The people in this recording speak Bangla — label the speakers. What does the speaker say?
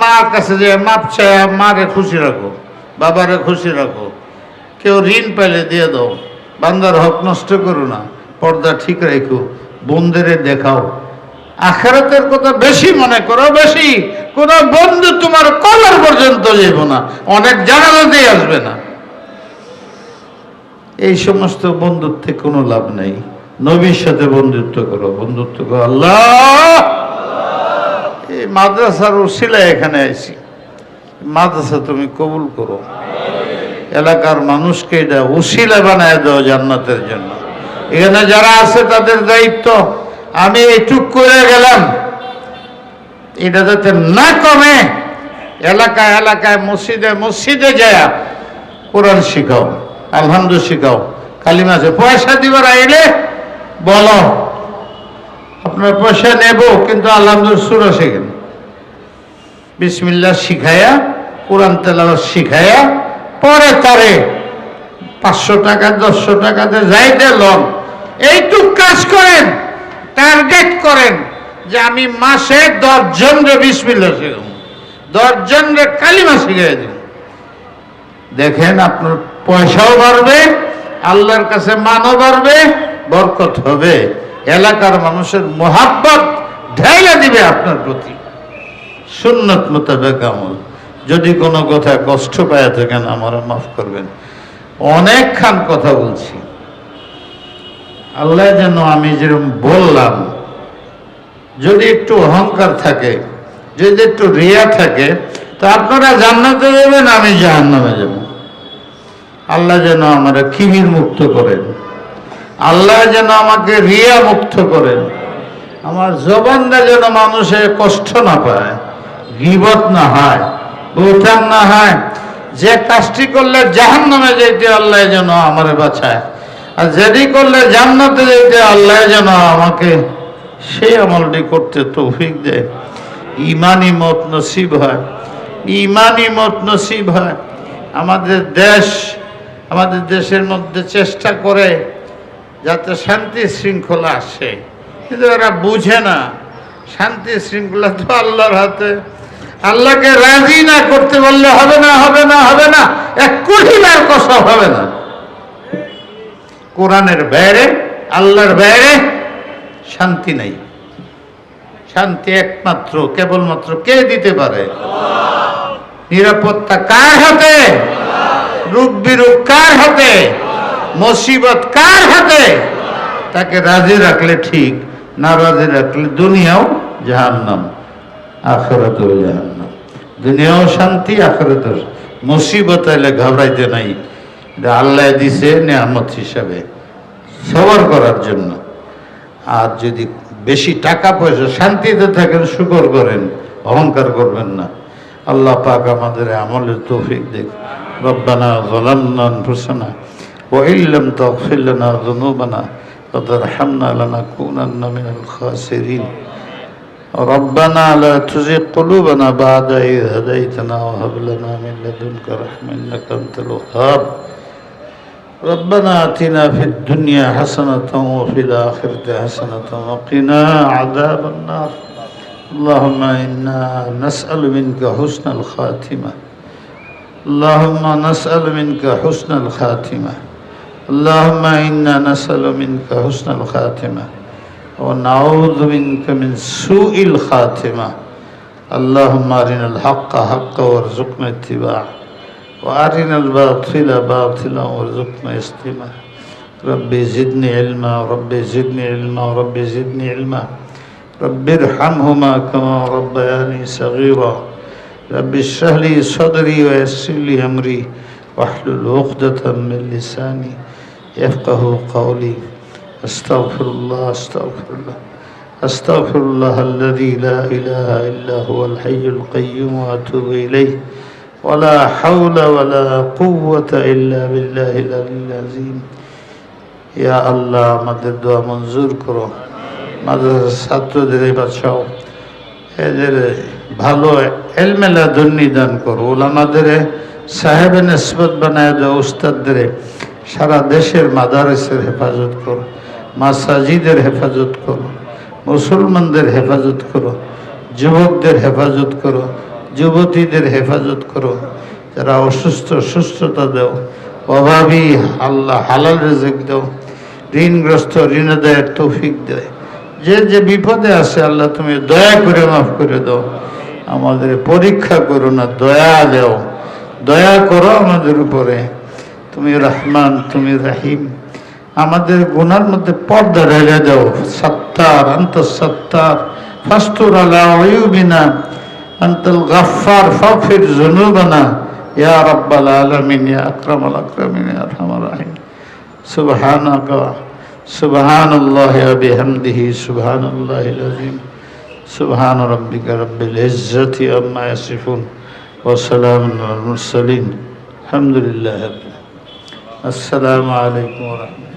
Speaker 1: মার কাছে যে মাপ চায়, মারে খুশি রাখো, বাবারে খুশি রাখো, কেউ ঋণ পাইলে দিয়ে দাও, বান্দার হক নষ্ট করো না, পর্দা ঠিক রাখো, বন্ধুরে দেখাও, আখিরাতের কথা বেশি মনে করো, বেশি। কোন বন্ধু তোমার কবর পর্যন্ত যাইব না, অনেক জানালাতেই আসবে না। এই সমস্ত বন্ধুত্বে কোনো লাভ নেই। নবীর সাথে বন্ধুত্ব করো, বন্ধুত্ব করো। আল্লাহ, এই মাদ্রাসার উসিলায় এখানে আইছি, মাদ্রাসা তুমি কবুল করো, এলাকার মানুষকে এটা উসিলা বানায় দাও জান্নাতের জন্য। এখানে যারা আছে তাদের দায়িত্ব, আমি এইটুক করে গেলাম, এটা যাতে না কমে। এলাকায় এলাকায় মসজিদে মসজিদে যায় কোরআন শিখাও, আলহামদুলিল্লাহ শিখাও, কালিমা আছে। পয়সা দিবার আইলে বলো আপনার পয়সা নেব, কিন্তু আলহামদুলিল্লাহ সূরা শেখেন, বিসমিল্লাহ শিখায়া, কোরআন তেলাওয়াত শিখায়া, পরে তারে 500 টাকা 100 টাকাতে যাইতে লন। এইটুক কাজ করেন, টার্গেট করেন যে আমি মাসে 10 জনরে বিসমিল্লাহ শিখাবো, 10 জনরে কালিমা শিখাই দেব। দেখেন আপনার পয়সাও বাড়বে, আল্লাহর কাছে মানও বাড়বে, বরকত হবে, এলাকার মানুষের মোহাব্বত ঢাইলা দিবে আপনার প্রতি। সুন্নত মোতাবেক আমল। যদি কোনো কথা কষ্ট পায় থাকেন আমার মাফ করবেন, অনেকক্ষণ কথা বলছি। আল্লাহ যেন আমি যেরকম বললাম, যদি একটু অহংকার থাকে, যদি একটু রিয়া থাকে, তা আপনারা জান্নাতে যাবেন, আমি জাহান্নামে যাব। আল্লাহ যেন আমার কিবির মুক্ত করেন, আল্লাহ যেন আমাকে রিয়া মুক্ত করেন, আমার জবানটা যেন মানুষের কষ্ট না পায়, গীবত না হয়, বৌঠান না হয়। যে কাজটি করলে জাহান্নামে যেতে আল্লাহ যেন আমারে বাঁচায়, আর যেটি করলে জান্নাতে যেতে আল্লাহ যেন আমাকে সেই আমলটি করতে তৌফিক দেয়। ইমানি মত নসিব হয়, ইমানি মত নসিব হয়। আমাদের দেশের মধ্যে চেষ্টা করে যাতে শান্তি শৃঙ্খলা আসে, কিন্তু এরা বুঝে না শান্তি শৃঙ্খলা তো আল্লাহর হাতে। আল্লাহকে রাজি না করতে বললে হবে না, হবে না, হবে না, এক কোটিবার কসম হবে না। কোরআনের বাইরে, আল্লাহর বাইরে শান্তি নেই। শান্তি একমাত্র কেবলমাত্র কে দিতে পারে? নিরাপত্তা কার হাতে? রূপ বিরূপ কার হাতে? মুসিবত কার হাতে? তাকে রাজি রাখলে ঠিক, না রাজি রাখলে দুনিয়াও জাহান্নাম, আখিরাতেও জাহান্নাম। দুনিয়াও শান্তি, আখিরাতেও। মুসিবত এলে ঘাবড়াইতে নাই, এটা আল্লাহ দিছে নিয়ামত হিসাবে সবর করার জন্য। আর যদি বেশি টাকা পয়সা, শান্তিতে থাকেন, শুকর করেন, অহংকার করবেন না। আল্লাহ পাক আমাদের আমলের তৌফিক দেখ। রব্বানা যালামনা আনফুসানা ওয়া ইল্লাম তাগফির লানা যুনুবানা ওয়া তারহামনা লানাকুনান্না মিনাল খাসিরিন। ربنا لا تزغ قلوبنا بعد إذ هديتنا وهب لنا من لدنك رحمة إنك أنت الوهاب. ربنا آتنا في الدنيا حسنة وفي الآخرة حسنة وقنا عذاب النار. اللهم إنا نسأل منك حسن الخاتمة، اللهم نسأل منك حسن الخاتمة، اللهم إنا نسأل منك حسن الخاتمة ونعوذ منك من سوء الخاتمة. اللهم أرنا الحق حقا وارزقنا اتباعه وأرنا الباطل باطلا وارزقنا اجتنابه. ربي زدني علما، ربي زدني علما، ربي زدني علما. رب ارحمهما كما ربياني صغيرا. رب اشرح لي صدري ويسر لي أمري واحلل عقدة من لساني يفقه قولي. أستغفر الله، أستغفر الله، أستغفر الله الذي لا إله إلا هو الحي القيوم وأتوب إليه. ولا حول ولا قوة إلا بالله العلي العظيم. يا الله আমাদের দোয়া মঞ্জুর করো, আমাদের ছাত্রদের বাঁচাও, এদের ভালো ইলমে লাদুন্নি দান করো, ওলামাদের সাহেবে নিসবত বানায় দাও, উস্তাদদের সারা দেশের মাদারিসের হেফাজত করো, মাসাজিদের হেফাজত করো, মুসলমানদের হেফাজত করো, যুবকদের হেফাজত করো, যুবতীদের হেফাজত করো, যারা অসুস্থ সুস্থতা দাও, অভাবী আল্লাহ হালাল রিজিক দাও, ঋণগ্রস্ত ঋণাদায়ের তৌফিক দেয়, যে যে বিপদে আছে আল্লাহ তুমি দয়া করে মাফ করে দাও। আমাদের পরীক্ষা করো না, দয়া দাও, দয়া করো আমাদের উপরে। তুমি রহমান, তুমি রাহিম। আমাদের গুনার মধ্যে পর্দা ঢেলে দাও। সত্তার, আনতাস সত্তার ফাস্তুর আলা উয়ুবিনা, আনতাল গাফফার ফাগফির যুনুবানা, ইয়া রাব্বাল আলামিন, ইয়া আকরামাল আকরামিন, ইয়া আরহামার রাহিম। সুবহানাকা সুবহানাল্লাহি ওয়া বিহামদিহি সুবহানাল্লাহিল আযীম। সুবহান রাব্বিকা রাব্বিল ইজ্জাতি আম্মা ইয়াসিফুন ওয়া সালামুন আলাল মুরসালিন। আলহামদুলিল্লাহি রাব্বিল আলামিন। আসসালামু আলাইকুম ওয়া রাহমাতুল্লাহ।